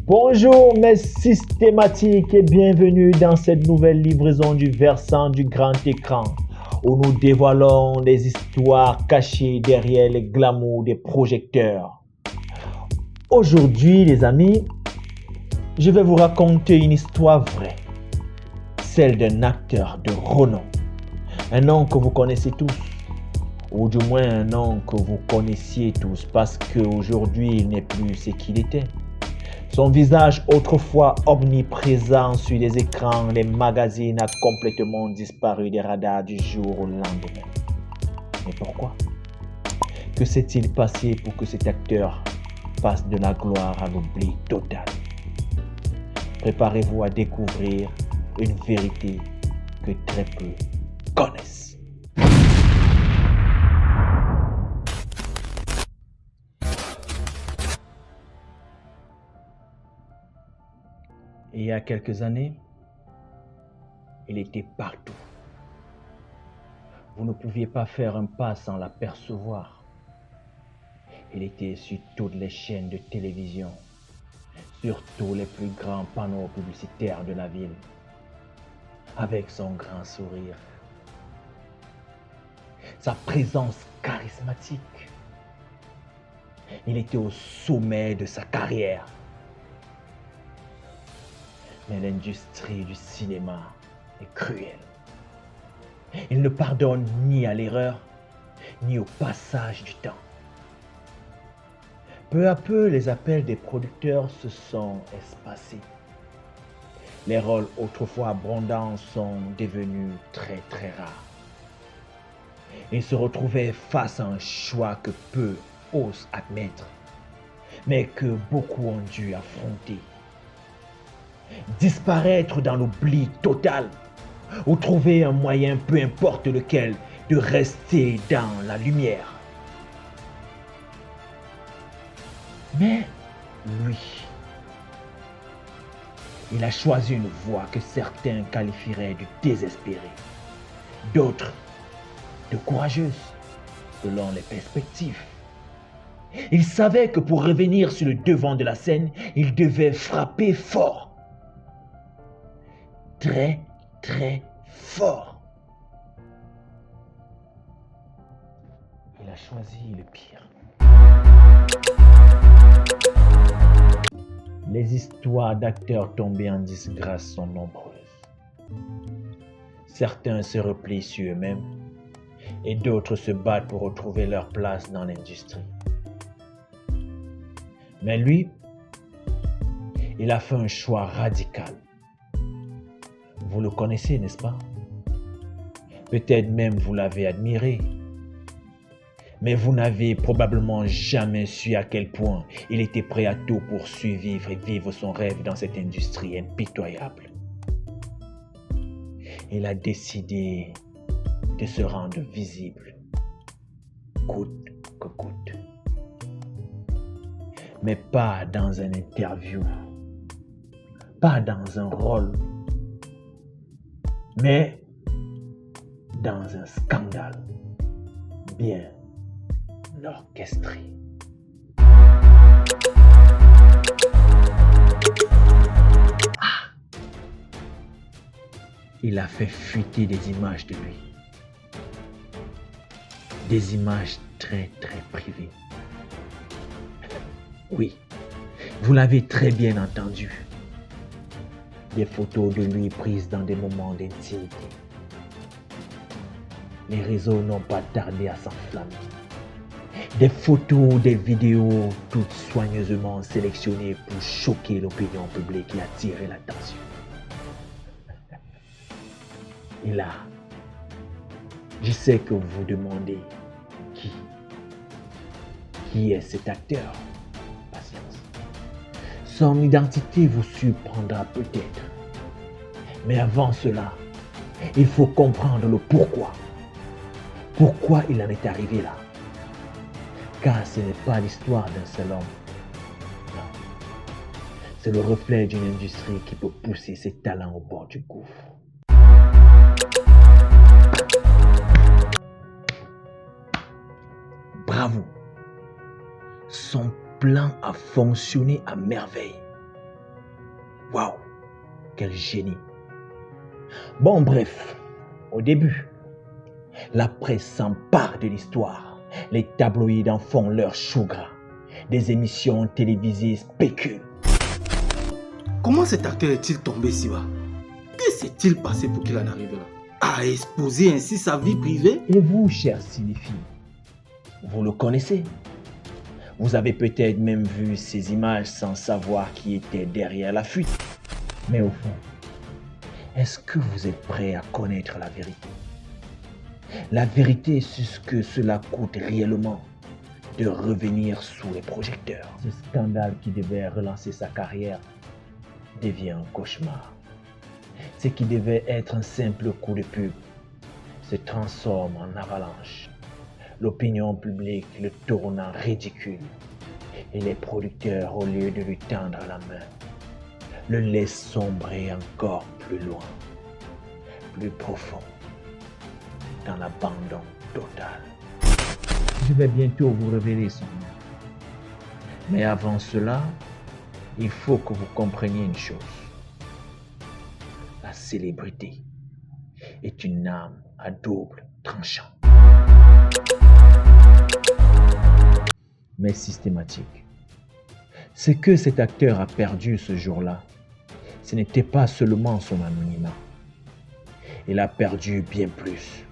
Bonjour mes systématiques et bienvenue dans cette nouvelle livraison du versant du grand écran où nous dévoilons les histoires cachées derrière les glamours des projecteurs. Aujourd'hui les amis, je vais vous raconter une histoire vraie, celle d'un acteur de renom, un nom que vous connaissez tous, ou du moins un nom que vous connaissiez tous parce qu'aujourd'hui il n'est plus ce qu'il était. Son visage autrefois omniprésent sur les écrans, les magazines a complètement disparu des radars du jour au lendemain. Mais pourquoi? Que s'est-il passé pour que cet acteur passe de la gloire à l'oubli total? Préparez-vous à découvrir une vérité que très peu connaissent. Il y a quelques années, il était partout. Vous ne pouviez pas faire un pas sans l'apercevoir. Il était sur toutes les chaînes de télévision, sur tous les plus grands panneaux publicitaires de la ville, avec son grand sourire, sa présence charismatique. Il était au sommet de sa carrière. Mais l'industrie du cinéma est cruelle. Il ne pardonne ni à l'erreur, ni au passage du temps. Peu à peu, les appels des producteurs se sont espacés. Les rôles autrefois abondants sont devenus très très rares. Il se retrouvait face à un choix que peu osent admettre, mais que beaucoup ont dû affronter. Disparaître dans l'oubli total ou trouver un moyen, peu importe lequel, de rester dans la lumière. Mais lui, il a choisi une voie que certains qualifieraient de désespérée, d'autres de courageuse, selon les perspectives. Il savait que pour revenir sur le devant de la scène, il devait frapper fort. Très, très fort. Il a choisi le pire. Les histoires d'acteurs tombés en disgrâce sont nombreuses. Certains se replient sur eux-mêmes et d'autres se battent pour retrouver leur place dans l'industrie. Mais lui, il a fait un choix radical. Vous le connaissez, n'est-ce pas? Peut-être même vous l'avez admiré. Mais vous n'avez probablement jamais su à quel point il était prêt à tout pour survivre et vivre son rêve dans cette industrie impitoyable. Il a décidé de se rendre visible, coûte que coûte. Mais pas dans une interview, pas dans un rôle, mais dans un scandale bien orchestré. Il a fait fuiter des images de lui, des images très très privées. Oui, vous l'avez très bien entendu. Des photos de lui prises dans des moments d'intimité. Les réseaux n'ont pas tardé à s'enflammer. Des photos, des vidéos, toutes soigneusement sélectionnées pour choquer l'opinion publique et attirer l'attention. Et là, je sais que vous vous demandez qui est cet acteur? Patience. Son identité vous surprendra peut-être. Mais avant cela, il faut comprendre le pourquoi. Pourquoi il en est arrivé là? Car ce n'est pas l'histoire d'un seul homme. Non. C'est le reflet d'une industrie qui peut pousser ses talents au bord du gouffre. Bravo! Son plan a fonctionné à merveille. Waouh, quel génie. Bon, bref, au début, la presse s'empare de l'histoire. Les tabloïds en font leur chou gras. Des émissions télévisées spéculent. Comment cet acteur est-il tombé si bas? Que s'est-il passé pour qu'il en arrive là? À exposer ainsi sa vie privée? Et vous, chers cinéphiles, vous le connaissez? Vous avez peut-être même vu ces images sans savoir qui était derrière la fuite. Mais au fond, est-ce que vous êtes prêts à connaître la vérité? La vérité sur ce que cela coûte réellement de revenir sous les projecteurs. Ce scandale qui devait relancer sa carrière devient un cauchemar. Ce qui devait être un simple coup de pub se transforme en avalanche. L'opinion publique le tourne en ridicule et les producteurs, au lieu de lui tendre la main, le laissent sombrer encore plus loin, plus profond, dans l'abandon total. Je vais bientôt vous révéler son nom. Mais avant cela, il faut que vous compreniez une chose. La célébrité est une arme à double tranchant. Mais systématique. Ce que cet acteur a perdu ce jour-là, ce n'était pas seulement son anonymat. Il a perdu bien plus.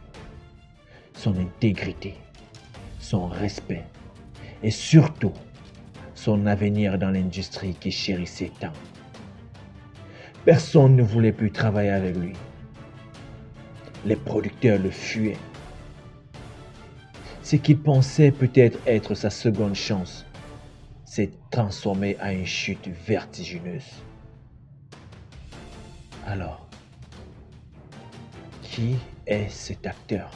Son intégrité, son respect et surtout son avenir dans l'industrie qu'il chérissait tant. Personne ne voulait plus travailler avec lui. Les producteurs le fuyaient. Ce qu'il pensait peut-être être sa seconde chance s'est transformé en une chute vertigineuse. Alors, qui est cet acteur?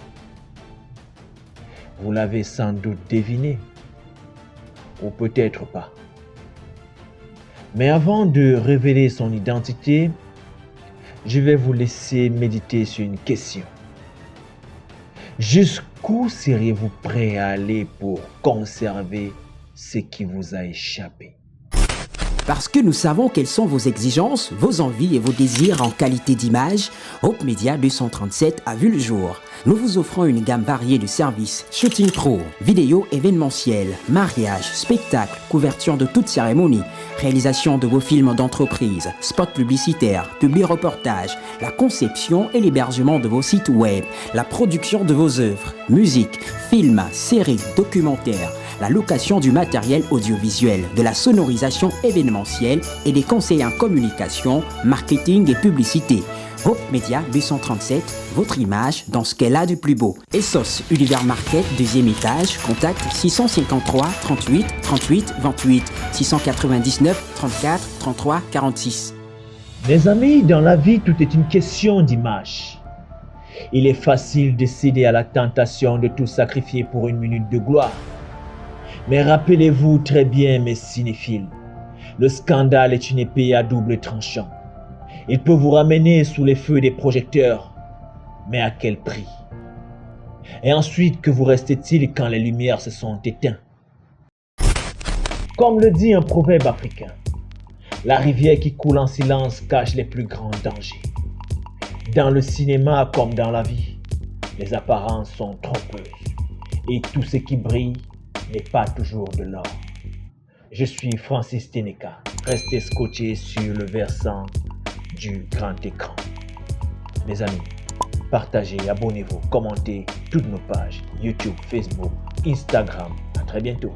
Vous l'avez sans doute deviné, ou peut-être pas. Mais avant de révéler son identité, je vais vous laisser méditer sur une question. Jusqu'où seriez-vous prêt à aller pour conserver ce qui vous a échappé? Parce que nous savons quelles sont vos exigences, vos envies et vos désirs en qualité d'image, Hope Media 237 a vu le jour. Nous vous offrons une gamme variée de services, shooting pro, vidéo événementiel, mariage, spectacle, couverture de toute cérémonie, réalisation de vos films d'entreprise, spots publicitaires, publi-reportages, la conception et l'hébergement de vos sites web, la production de vos œuvres, musique, films, séries, documentaires, la location du matériel audiovisuel, de la sonorisation événementielle et des conseils en communication, marketing et publicité. Hope Media 237, votre image dans ce qu'elle a du plus beau. Essos Univers Market, deuxième étage, contact 653 38 38 28 699 34 33 46. Mes amis, dans la vie, tout est une question d'image. Il est facile de céder à la tentation de tout sacrifier pour une minute de gloire. Mais rappelez-vous très bien, mes cinéphiles, le scandale est une épée à double tranchant. Il peut vous ramener sous les feux des projecteurs, mais à quel prix? Et ensuite, que vous reste-t-il quand les lumières se sont éteintes? Comme le dit un proverbe africain, la rivière qui coule en silence cache les plus grands dangers. Dans le cinéma comme dans la vie, les apparences sont trompeuses et tout ce qui brille n'est pas toujours de l'or. Je suis Francis Teneka. Restez scotchés sur le versant du grand écran. Mes amis, partagez, abonnez-vous, commentez toutes nos pages YouTube, Facebook, Instagram. À très bientôt.